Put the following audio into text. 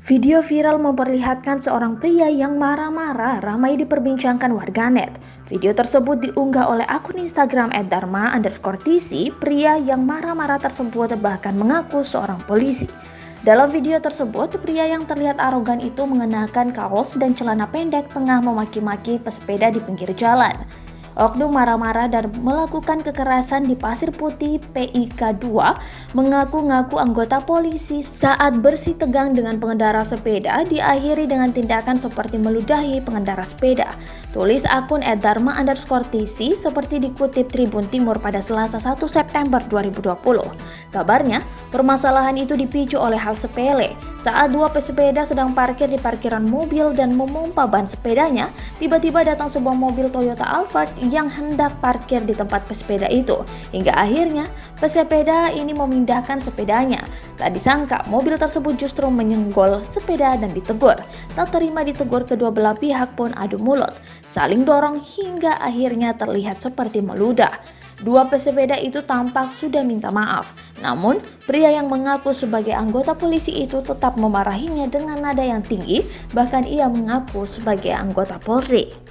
Video viral memperlihatkan seorang pria yang marah-marah ramai diperbincangkan warganet. Video tersebut diunggah oleh akun Instagram @dharma_tc. Pria yang marah-marah tersebut bahkan mengaku seorang polisi. Dalam video tersebut, pria yang terlihat arogan itu mengenakan kaos dan celana pendek tengah memaki-maki pesepeda di pinggir jalan. Oknum marah-marah dan melakukan kekerasan di Pasir Putih PIK 2 mengaku-ngaku anggota polisi saat bersih tegang dengan pengendara sepeda diakhiri dengan tindakan seperti meludahi pengendara sepeda. Tulis akun @dharma_tc seperti dikutip Tribun Timur pada Selasa 1 September 2020. Kabarnya, permasalahan itu dipicu oleh hal sepele. Saat dua pesepeda sedang parkir di parkiran mobil dan memompa ban sepedanya, tiba-tiba datang sebuah mobil Toyota Alphard yang hendak parkir di tempat pesepeda itu. Hingga akhirnya pesepeda ini memindahkan sepedanya. Tak disangka mobil tersebut justru menyenggol sepeda dan ditegur. Tak terima ditegur, kedua belah pihak pun adu mulut, saling dorong hingga akhirnya terlihat seperti meludah. Dua pesepeda itu tampak sudah minta maaf. Namun, pria yang mengaku sebagai anggota polisi itu tetap memarahinya dengan nada yang tinggi, bahkan ia mengaku sebagai anggota Polri.